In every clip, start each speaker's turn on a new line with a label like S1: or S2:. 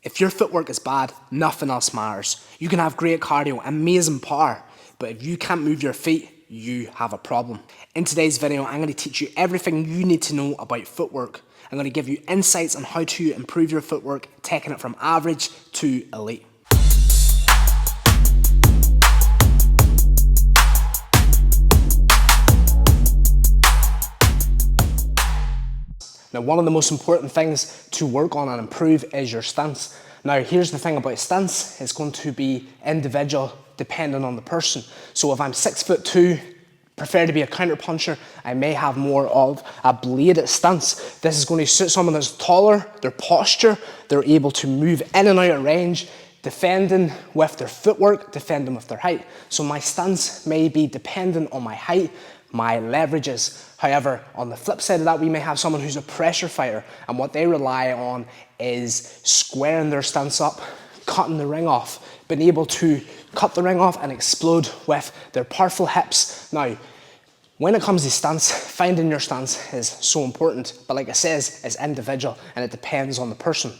S1: If your footwork is bad, nothing else matters. You can have great cardio, amazing power, but if you can't move your feet, you have a problem. In today's video, I'm going to teach you everything you need to know about footwork. I'm going to give you insights on how to improve your footwork, taking it from average to elite. Now, one of the most important things to work on and improve is your stance. Now, here's the thing about stance, it's going to be individual depending on the person. So if I'm 6'2", prefer to be a counter puncher, I may have more of a bladed stance. This is going to suit someone that's taller, their posture, they're able to move in and out of range, defending with their footwork, defending with their height. So my stance may be dependent on my height, my leverages. However, on the flip side of that, we may have someone who's a pressure fighter, and what they rely on is squaring their stance up, cutting the ring off, being able to cut the ring off and explode with their powerful hips. Now, when it comes to stance, finding your stance is so important, but like I says, it's individual and it depends on the person.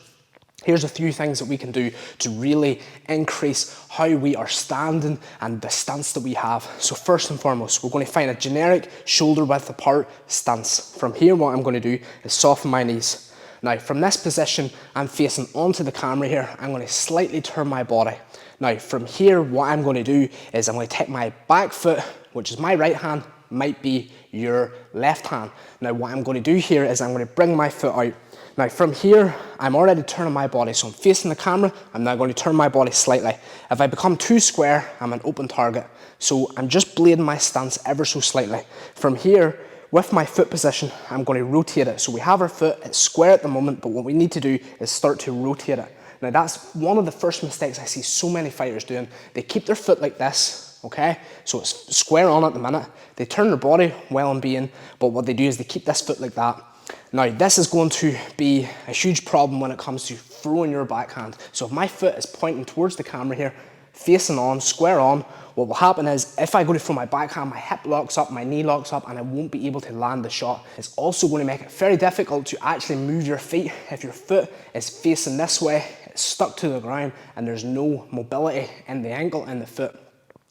S1: Here's a few things that we can do to really increase how we are standing and the stance that we have. So first and foremost, we're going to find a generic shoulder width apart stance. From here, what I'm going to do is soften my knees. Now, from this position, I'm facing onto the camera here. I'm going to slightly turn my body. Now, from here, what I'm going to do is I'm going to take my back foot, which is my right hand, might be your left hand. Now, what I'm going to do here is I'm going to bring my foot out. Now from here, I'm already turning my body, so I'm facing the camera, I'm now going to turn my body slightly. If I become too square, I'm an open target. So I'm just blading my stance ever so slightly. From here, with my foot position, I'm going to rotate it. So we have our foot, it's square at the moment, but what we need to do is start to rotate it. Now that's one of the first mistakes I see so many fighters doing. They keep their foot like this, okay? So it's square on at the minute. They turn their body well and being, but what they do is they keep this foot like that. Now, this is going to be a huge problem when it comes to throwing your backhand. So if my foot is pointing towards the camera here, facing on, square on, what will happen is if I go to throw my backhand, my hip locks up, my knee locks up, and I won't be able to land the shot. It's also going to make it very difficult to actually move your feet if your foot is facing this way, it's stuck to the ground, and there's no mobility in the ankle and the foot.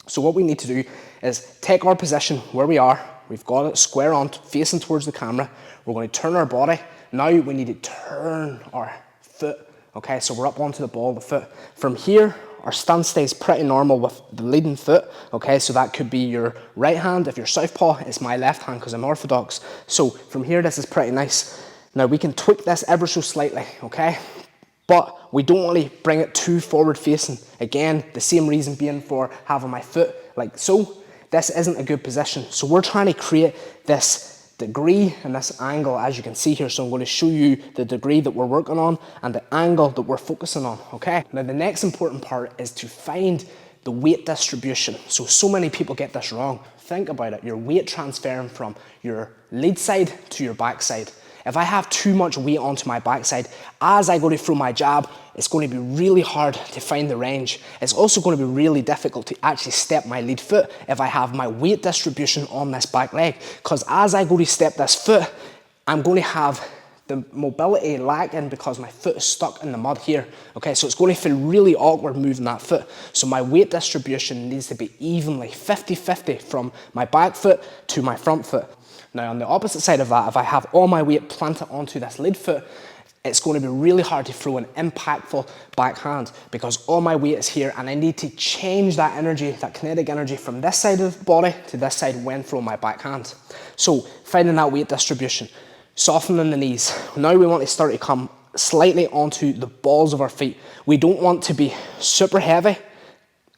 S1: So what we need to do is take our position where we are. We've got it square on, facing towards the camera. We're going to turn our body. Now we need to turn our foot. Okay, so we're up onto the ball of the foot. From here, our stance stays pretty normal with the leading foot. Okay, so that could be your right hand. If you're southpaw, it's my left hand because I'm orthodox. So from here, this is pretty nice. Now we can tweak this ever so slightly, okay? But we don't want to bring it too forward facing. Again, the same reason being for having my foot like so. This isn't a good position. So we're trying to create this degree and this angle, as you can see here. So I'm going to show you the degree that we're working on and the angle that we're focusing on, okay? Now the next important part is to find the weight distribution. So many people get this wrong. Think about it, your weight transferring from your lead side to your back side. If I have too much weight onto my backside, as I go to throw my jab, it's going to be really hard to find the range. It's also going to be really difficult to actually step my lead foot if I have my weight distribution on this back leg. Because as I go to step this foot, I'm going to have the mobility lacking because my foot is stuck in the mud here. Okay, so it's going to feel really awkward moving that foot. So my weight distribution needs to be evenly 50-50 from my back foot to my front foot. Now on the opposite side of that, if I have all my weight planted onto this lead foot, it's going to be really hard to throw an impactful backhand because all my weight is here and I need to change that energy, that kinetic energy from this side of the body to this side when throwing my backhand. So finding that weight distribution, softening the knees. Now we want to start to come slightly onto the balls of our feet. We don't want to be super heavy.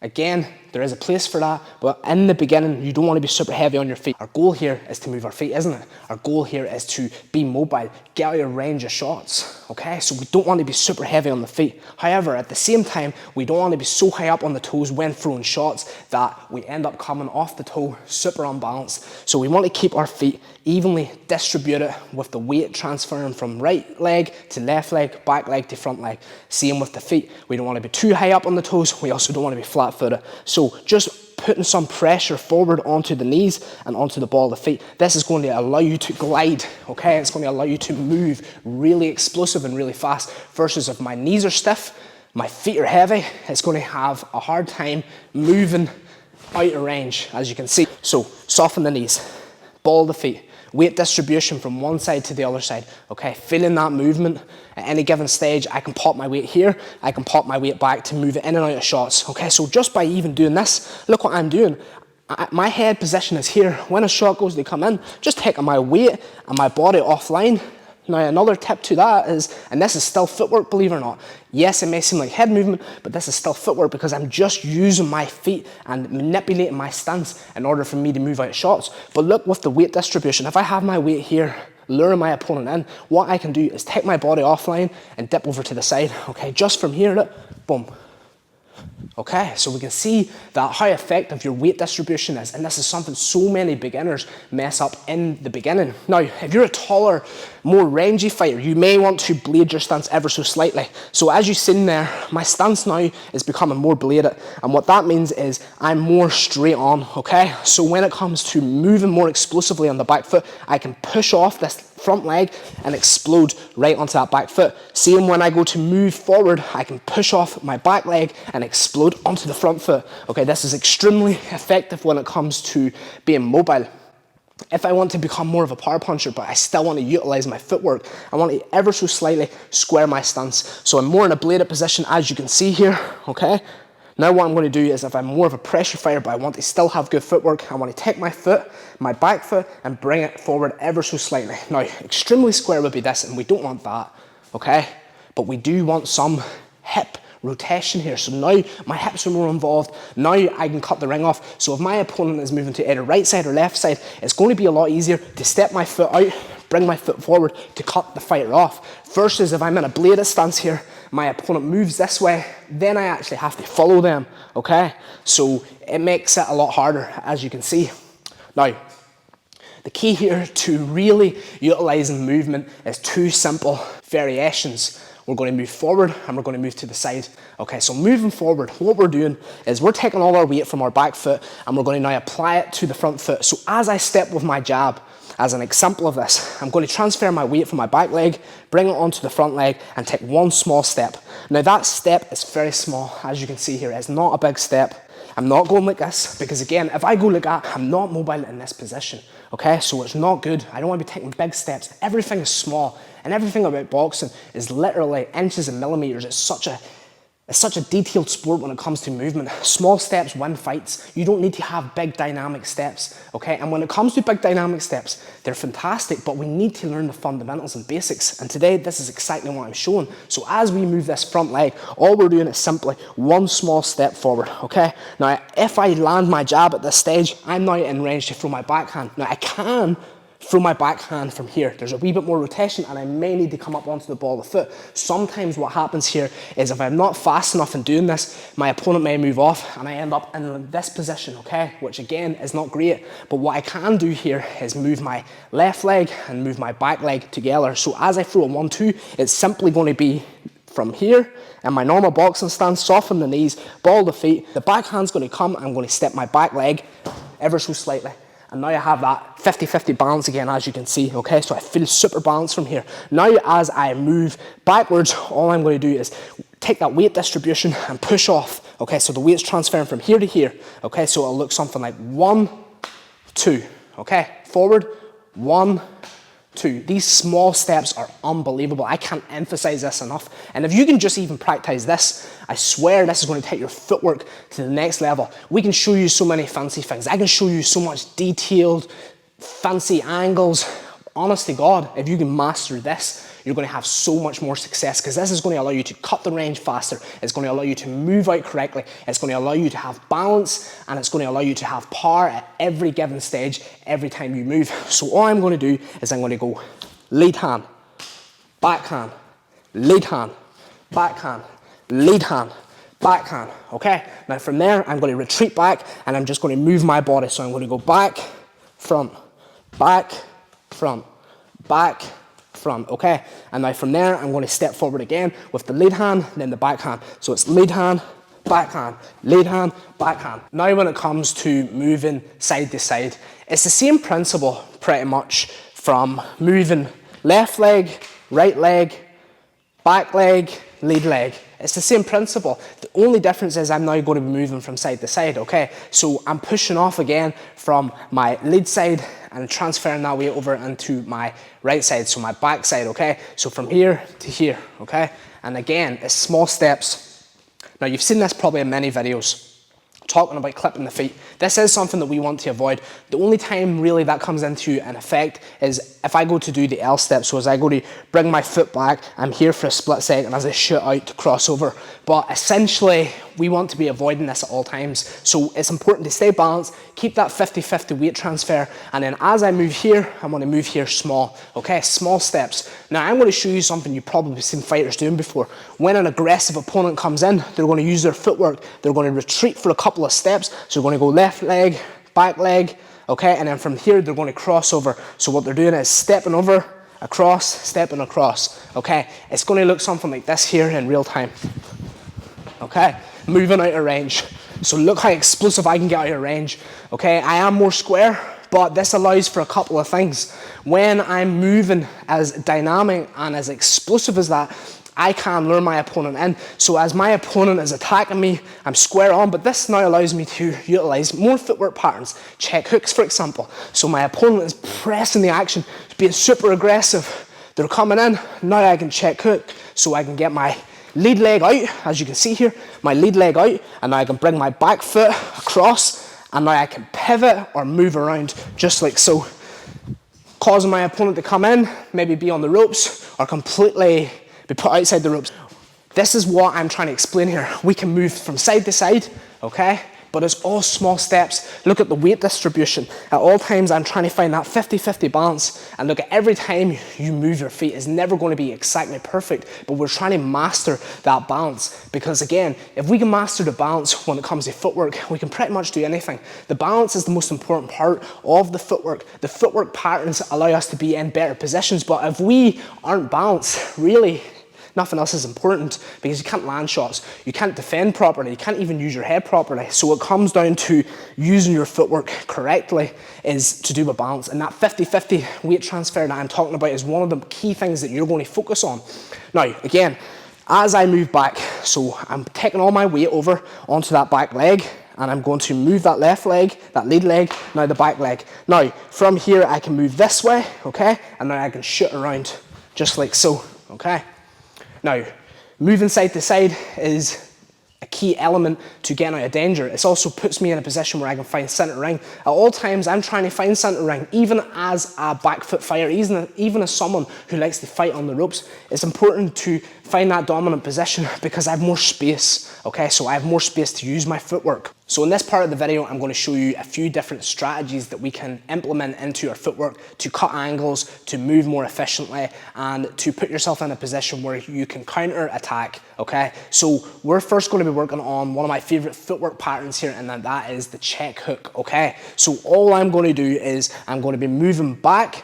S1: Again, there is a place for that, but in the beginning, you don't want to be super heavy on your feet. Our goal here is to move our feet, isn't it? Our goal here is to be mobile, get out of range of shots, okay? So we don't want to be super heavy on the feet. However, at the same time, we don't want to be so high up on the toes when throwing shots that we end up coming off the toe super unbalanced. So we want to keep our feet evenly distributed with the weight transferring from right leg to left leg, back leg to front leg. Same with the feet. We don't want to be too high up on the toes. We also don't want to be flat-footed. So just putting some pressure forward onto the knees and onto the ball of the feet. This is going to allow you to glide, okay? It's going to allow you to move really explosive and really fast, versus if my knees are stiff, my feet are heavy, it's going to have a hard time moving out of range, as you can see. So soften the knees, ball of the feet, weight distribution from one side to the other side, okay? Feeling that movement at any given stage. I can pop my weight here, I can pop my weight back to move it in and out of shots, okay? So just by even doing this, look what I'm doing. My head position is here. When a shot goes to come in, just taking my weight and my body offline. Now, another tip to that is, and this is still footwork, believe it or not. Yes, it may seem like head movement, but this is still footwork because I'm just using my feet and manipulating my stance in order for me to move out shots. But look with the weight distribution. If I have my weight here, luring my opponent in, what I can do is take my body offline and dip over to the side, okay? Just from here, look, boom. Okay, so we can see that how effective your weight distribution is, and this is something so many beginners mess up in the beginning. Now, if you're a taller, more rangy fighter, you may want to blade your stance ever so slightly. So as you've seen there, my stance now is becoming more bladed, and what that means is I'm more straight on, okay? So when it comes to moving more explosively on the back foot, I can push off this front leg and explode right onto that back foot. Same when I go to move forward, I can push off my back leg and explode onto the front foot. Okay, this is extremely effective when it comes to being mobile. If I want to become more of a power puncher, but I still want to utilize my footwork, I want to ever so slightly square my stance. So I'm more in a bladed position, as you can see here, okay? Now what I'm going to do is, if I'm more of a pressure fighter, but I want to still have good footwork, I want to take my foot, my back foot, and bring it forward ever so slightly. Now, extremely square would be this, and we don't want that, okay? But we do want some hip rotation here. So now my hips are more involved. Now I can cut the ring off. So if my opponent is moving to either right side or left side, it's going to be a lot easier to step my foot out, bring my foot forward to cut the fighter off. Versus if I'm in a bladed stance here, my opponent moves this way, then I actually have to follow them, okay? So it makes it a lot harder, as you can see. Now, the key here to really utilizing movement is two simple variations. We're going to move forward and we're going to move to the side. Okay, so moving forward, what we're doing is we're taking all our weight from our back foot and we're going to now apply it to the front foot. So as I step with my jab, as an example of this, I'm going to transfer my weight from my back leg, bring it onto the front leg and take one small step. Now that step is very small, as you can see here. It's not a big step. I'm not going like this because, again, if I go like that, I'm not mobile in this position, okay? So it's not good. I don't want to be taking big steps. Everything is small, and everything about boxing is literally inches and millimeters. It's such a detailed sport when it comes to movement. Small steps win fights. You don't need to have big dynamic steps, okay? And when it comes to big dynamic steps, they're fantastic, but we need to learn the fundamentals and basics. And today, this is exactly what I'm showing. So as we move this front leg, all we're doing is simply one small step forward, okay? Now, if I land my jab at this stage, I'm now in range to throw my backhand. Now, I can throw my backhand from here. There's a wee bit more rotation and I may need to come up onto the ball of the foot. Sometimes what happens here is if I'm not fast enough in doing this, my opponent may move off and I end up in this position, okay? Which again is not great, but what I can do here is move my left leg and move my back leg together. So as I throw a 1-2, it's simply going to be from here and my normal boxing stance, soften the knees, ball the feet. The backhand's going to come, I'm going to step my back leg ever so slightly. And now I have that 50-50 balance again, as you can see, okay? So I feel super balanced from here. Now as I move backwards, all I'm going to do is take that weight distribution and push off, okay? So the weight's transferring from here to here, okay? So it'll look something like 1, 2, okay? Forward, 1, 2. These small steps are unbelievable. I can't emphasize this enough. And if you can just even practice this, I swear this is going to take your footwork to the next level. We can show you so many fancy things. I can show you so much detailed, fancy angles. Honest to God, if you can master this, you're going to have so much more success because this is going to allow you to cut the range faster. It's going to allow you to move out correctly. It's going to allow you to have balance and it's going to allow you to have power at every given stage, every time you move. So all I'm going to do is I'm going to go lead hand, backhand, lead hand, backhand, lead hand, backhand, okay? Now from there, I'm going to retreat back and I'm just going to move my body. So I'm going to go back, front, front, back, front, okay? And now from there, I'm going to step forward again with the lead hand, then the backhand. So it's lead hand, backhand, lead hand, backhand. Now when it comes to moving side to side, it's the same principle pretty much from moving left leg, right leg, back leg, lead leg. It's the same principle. The only difference is I'm now going to be moving from side to side, okay? So I'm pushing off again from my lead side and transferring that weight over into my right side, so my back side, okay? So from here to here, okay? And again, it's small steps. Now you've seen this probably in many videos, talking about clipping the feet. This is something that we want to avoid. The only time really that comes into an effect is if I go to do the L step. So as I go to bring my foot back, I'm here for a split second as I shoot out to cross over. But essentially, we want to be avoiding this at all times. So it's important to stay balanced, keep that 50-50 weight transfer, and then as I move here, I'm going to move here small, okay? Small steps. Now I'm going to show you something you've probably seen fighters doing before. When an aggressive opponent comes in, they're going to use their footwork, they're going to retreat for a couple of steps, so they're going to go left leg, back leg, okay? And then from here, they're going to cross over. So what they're doing is stepping over, across, stepping across, okay? It's going to look something like this here in real time, okay? Moving out of range. So look how explosive I can get out of range, okay? I am more square, but this allows for a couple of things. When I'm moving as dynamic and as explosive as that, I can lure my opponent in. So as my opponent is attacking me, I'm square on, but this now allows me to utilize more footwork patterns, check hooks, for example. So my opponent is pressing the action, being super aggressive. They're coming in, now I can check hook, so I can get my lead leg out, as you can see here, my lead leg out, and now I can bring my back foot across, and now I can pivot or move around just like so, causing my opponent to come in, maybe be on the ropes, or completely be put outside the ropes. This is what I'm trying to explain here. We can move from side to side, okay? But it's all small steps. Look at the weight distribution. At all times, I'm trying to find that 50-50 balance. And look, at every time you move your feet, it's never going to be exactly perfect, but we're trying to master that balance. Because again, if we can master the balance when it comes to footwork, we can pretty much do anything. The balance is the most important part of the footwork. The footwork patterns allow us to be in better positions, but if we aren't balanced, really, nothing else is important, because you can't land shots, you can't defend properly, you can't even use your head properly. So it comes down to using your footwork correctly is to do with balance. And that 50-50 weight transfer that I'm talking about is one of the key things that you're going to focus on. Now, again, as I move back, so I'm taking all my weight over onto that back leg, and I'm going to move that left leg, that lead leg, now the back leg. Now, from here, I can move this way, okay? And now I can shoot around just like so, okay? Now, moving side to side is a key element to getting out of danger. It also puts me in a position where I can find center ring. At all times, I'm trying to find center ring, even as a back foot fighter, even as someone who likes to fight on the ropes. It's important to find that dominant position because I have more space, okay? So I have more space to use my footwork. So in this part of the video, I'm going to show you a few different strategies that we can implement into our footwork to cut angles, to move more efficiently, and to put yourself in a position where you can counter attack, okay? So we're first going to be working on one of my favorite footwork patterns here, and that is the check hook, okay? So all I'm going to do is I'm going to be moving back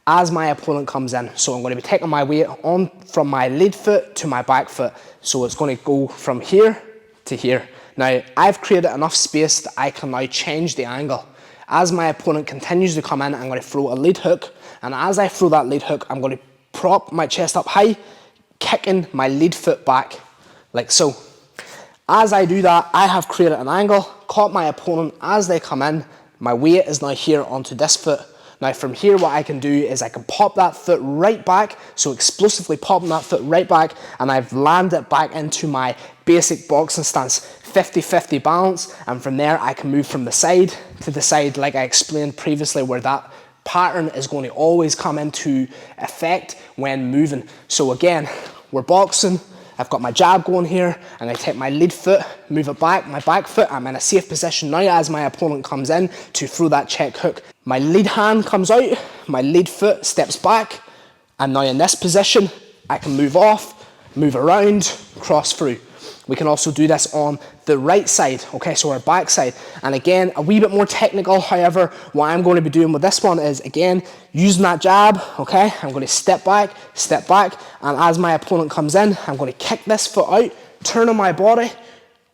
S1: as my opponent comes in. So I'm going to be taking my weight on from my lead foot to my back foot. So it's going to go from here to here. Now, I've created enough space that I can now change the angle. As my opponent continues to come in, I'm going to throw a lead hook. And as I throw that lead hook, I'm going to prop my chest up high, kicking my lead foot back, like so. As I do that, I have created an angle, caught my opponent as they come in. My weight is now here onto this foot. Now from here, what I can do is I can pop that foot right back, so explosively popping that foot right back, and I've landed it back into my basic boxing stance, 50-50 balance, and from there I can move from the side to the side, like I explained previously, where that pattern is going to always come into effect when moving. So again, we're boxing, I've got my jab going here, and I take my lead foot, move it back, my back foot, I'm in a safe position now as my opponent comes in to throw that check hook. My lead hand comes out, my lead foot steps back, and now in this position, I can move off, move around, cross through. We can also do this on the right side, okay, so our back side. And again, a wee bit more technical, however, what I'm going to be doing with this one is, again, using that jab, okay, I'm going to step back, and as my opponent comes in, I'm going to kick this foot out, turn on my body,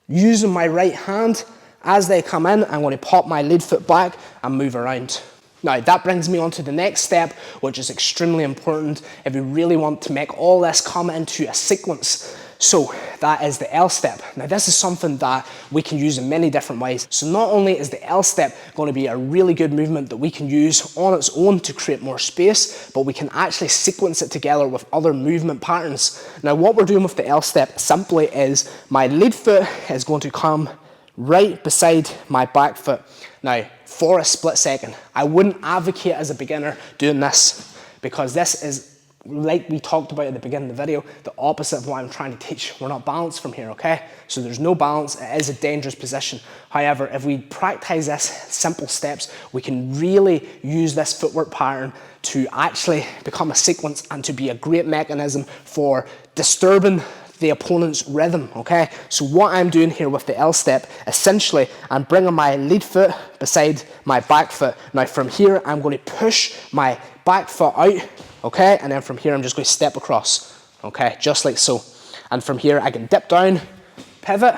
S1: Using my right hand, as they come in, I'm going to pop my lead foot back and move around. Now, that brings me on to the next step, which is extremely important if you really want to make all this come into a sequence. So that is the L step. Now, this is something that we can use in many different ways. So not only is the L step going to be a really good movement that we can use on its own to create more space, but we can actually sequence it together with other movement patterns. Now, what we're doing with the L step simply is my lead foot is going to come right beside my back foot. Now, for a split second, I wouldn't advocate as a beginner doing this, because this is, like we talked about at the beginning of the video, the opposite of what I'm trying to teach. We're not balanced from here, okay? So there's no balance, it is a dangerous position. However, if we practice this simple steps, we can really use this footwork pattern to actually become a sequence and to be a great mechanism for disturbing the opponent's rhythm, okay? So what I'm doing here with the L step, essentially, I'm bringing my lead foot beside my back foot. Now from here, I'm going to push my back foot out, okay? And then from here, I'm just going to step across, okay? Just like so. And from here, I can dip down, pivot,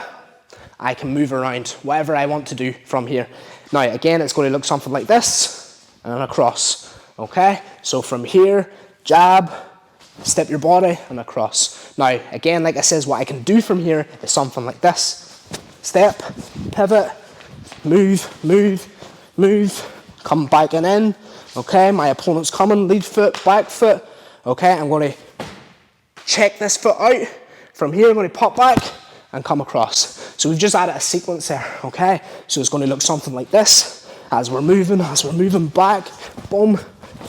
S1: I can move around, whatever I want to do from here. Now, again, it's going to look something like this, and across, okay? So from here, jab, step your body and across. Now, again, like I says, what I can do from here is something like this. Step, pivot, move, move, move, come back and in. Okay, my opponent's coming, lead foot, back foot. Okay, I'm going to check this foot out. From here, I'm going to pop back and come across. So we've just added a sequence there, okay? So it's going to look something like this. As we're moving back, boom,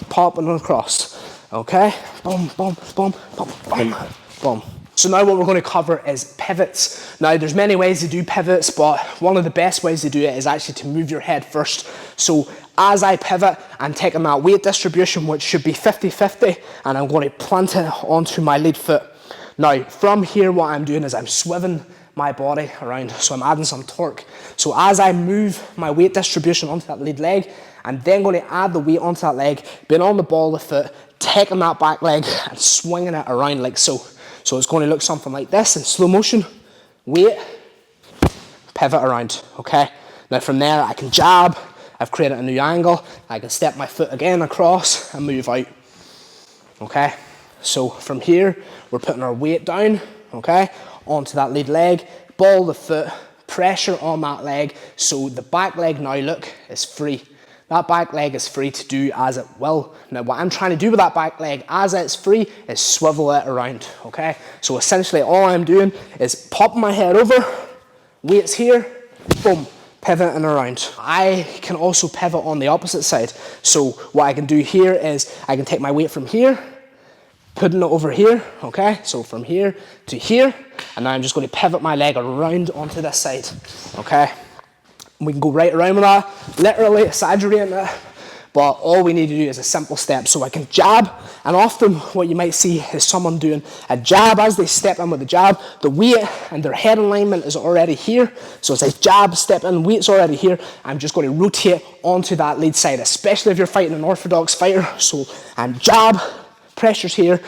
S1: popping across. Okay, boom, boom, boom, boom, boom, boom. So now what we're going to cover is pivots. Now there's many ways to do pivots, but one of the best ways to do it is actually to move your head first. So as I pivot, I'm taking that weight distribution, which should be 50-50, and I'm going to plant it onto my lead foot. Now from here, what I'm doing is I'm swiveling my body around, so I'm adding some torque. So as I move my weight distribution onto that lead leg, I'm then going to add the weight onto that leg, being on the ball of the foot, taking that back leg and swinging it around like so. So it's going to look something like this in slow motion. Weight, pivot around, okay? Now from there, I can jab, I've created a new angle, I can step my foot again across and move out, okay? So from here, we're putting our weight down, okay, onto that lead leg, ball the foot, pressure on that leg, so the back leg now, look, is free. That back leg is free to do as it will. Now what I'm trying to do with that back leg as it's free is swivel it around, okay? So essentially all I'm doing is popping my head over, weight's here, boom, pivoting around. I can also pivot on the opposite side. So what I can do here is I can take my weight from here, putting it over here, okay? So from here to here, and now I'm just going to pivot my leg around onto this side, okay? We can go right around with that, literally exaggerating it, but all we need to do is a simple step. So I can jab, and often what you might see is someone doing a jab. As they step in with the jab, the weight and their head alignment is already here. So it's a jab, step in, weight's already here. I'm just going to rotate onto that lead side, especially if you're fighting an orthodox fighter. So I'm jab, pressure's here,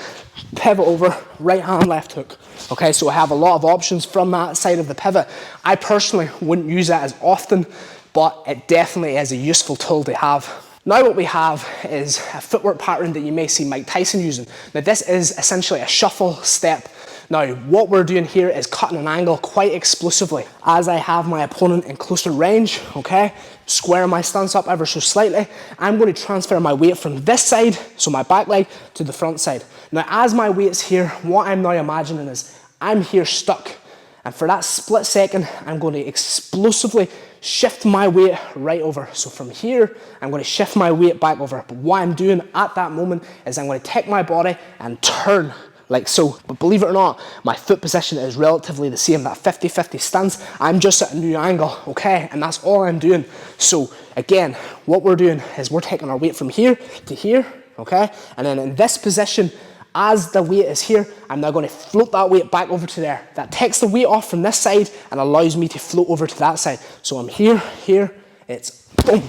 S1: pivot over, right hand, left hook. Okay, so I have a lot of options from that side of the pivot. I personally wouldn't use that as often, but it definitely is a useful tool to have. Now what we have is a footwork pattern that you may see Mike Tyson using. Now this is essentially a shuffle step. Now what we're doing here is cutting an angle quite explosively. As I have my opponent in closer range, okay, square my stance up ever so slightly, I'm going to transfer my weight from this side, so my back leg, to the front side. Now as my weight's here, what I'm now imagining is I'm here stuck. And for that split second, I'm going to explosively shift my weight right over. So from here, I'm going to shift my weight back over. But what I'm doing at that moment is I'm going to take my body and turn like so. But believe it or not, my foot position is relatively the same, that 50-50 stance. I'm just at a new angle, okay? And that's all I'm doing. So again, what we're doing is we're taking our weight from here to here, okay? And then in this position, as the weight is here, I'm now going to float that weight back over to there. That takes the weight off from this side and allows me to float over to that side. So I'm here, here, it's boom,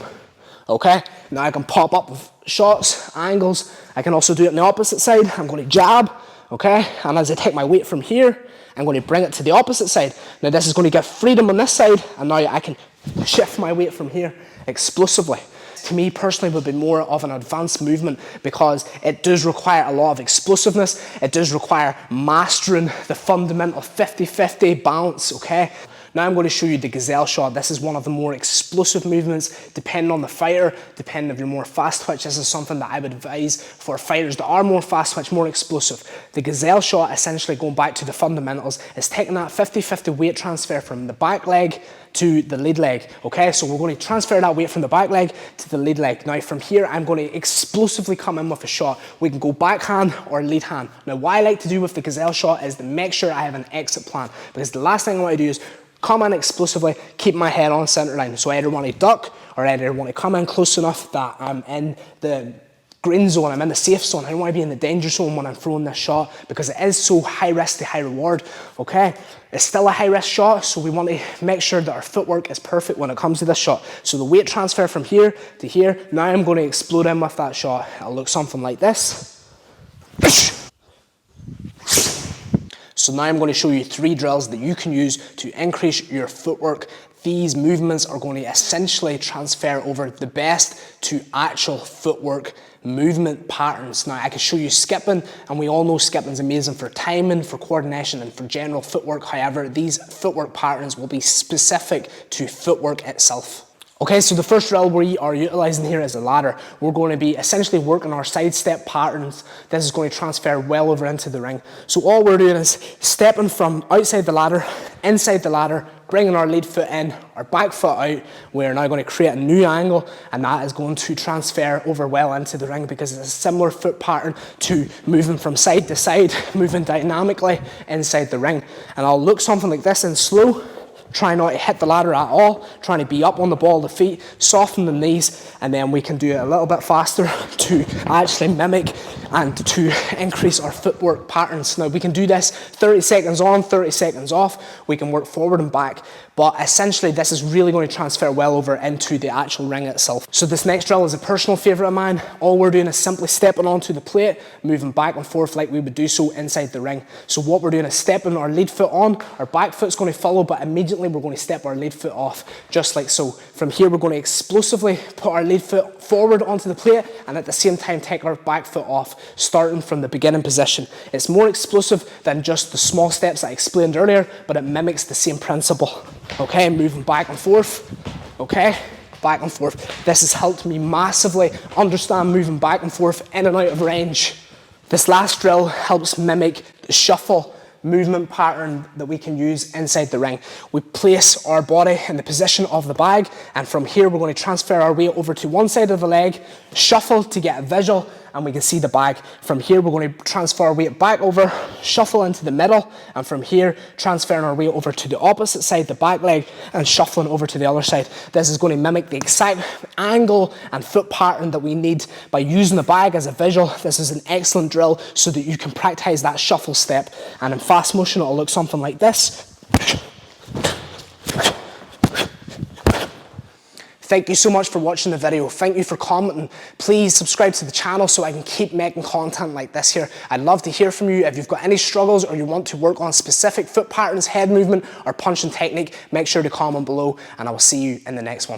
S1: okay? Now I can pop up with shots, angles. I can also do it on the opposite side. I'm going to jab, okay? And as I take my weight from here, I'm going to bring it to the opposite side. Now this is going to give freedom on this side, and now I can shift my weight from here explosively. To me personally would be more of an advanced movement because it does require a lot of explosiveness. It does require mastering the fundamental 50-50 balance, okay? Now I'm going to show you the gazelle shot. This is one of the more explosive movements, depending on the fighter, depending if you're more fast twitch. This is something that I would advise for fighters that are more fast twitch, more explosive. The gazelle shot, essentially going back to the fundamentals, is taking that 50-50 weight transfer from the back leg to the lead leg, okay? So we're going to transfer that weight from the back leg to the lead leg. Now from here, I'm going to explosively come in with a shot. We can go backhand or lead hand. Now what I like to do with the gazelle shot is to make sure I have an exit plan, because the last thing I want to do is come in explosively, keep my head on center line. So I either want to duck or I either want to come in close enough that I'm in the green zone, I'm in the safe zone. I don't want to be in the danger zone when I'm throwing this shot because it is so high risk to high reward, okay? It's still a high risk shot, so we want to make sure that our footwork is perfect when it comes to this shot. So the weight transfer from here to here, now I'm going to explode in with that shot. It'll look something like this. So now I'm going to show you 3 drills that you can use to increase your footwork. These movements are going to essentially transfer over the best to actual footwork movement patterns. Now I can show you skipping, and we all know skipping is amazing for timing, for coordination, and for general footwork. However, these footwork patterns will be specific to footwork itself. Okay, so the first drill we are utilizing here is a ladder. We're going to be essentially working our side step patterns. This is going to transfer well over into the ring. So all we're doing is stepping from outside the ladder, inside the ladder, bringing our lead foot in, our back foot out. We're now going to create a new angle, and that is going to transfer over well into the ring because it's a similar foot pattern to moving from side to side, moving dynamically inside the ring. And I'll look something like this in slow. Try not to hit the ladder at all, trying to be up on the ball of the feet, soften the knees, and then we can do it a little bit faster to actually mimic and to increase our footwork patterns. Now we can do this 30 seconds on, 30 seconds off. We can work forward and back, but essentially this is really going to transfer well over into the actual ring itself. So this next drill is a personal favorite of mine. All we're doing is simply stepping onto the plate, moving back and forth like we would do so inside the ring. So what we're doing is stepping our lead foot on, our back foot's going to follow, but immediately we're going to step our lead foot off, just like so. From here, we're going to explosively put our lead foot forward onto the plate and at the same time take our back foot off, starting from the beginning position. It's more explosive than just the small steps I explained earlier, but it mimics the same principle. Okay, moving back and forth, okay, back and forth. This has helped me massively understand moving back and forth in and out of range. This last drill helps mimic the shuffle movement pattern that we can use inside the ring. We place our body in the position of the bag, and from here we're going to transfer our weight over to one side of the leg, shuffle to get a visual, and we can see the bag. From here we're going to transfer our weight back over, shuffle into the middle, and from here transferring our weight over to the opposite side, the back leg, and shuffling over to the other side. This is going to mimic the exact angle and foot pattern that we need by using the bag as a visual. This is an excellent drill so that you can practice that shuffle step, and in fast motion it'll look something like this. Thank you so much for watching the video. Thank you for commenting. Please subscribe to the channel so I can keep making content like this here. I'd love to hear from you. If you've got any struggles or you want to work on specific foot patterns, head movement, or punching technique, make sure to comment below, and I will see you in the next one.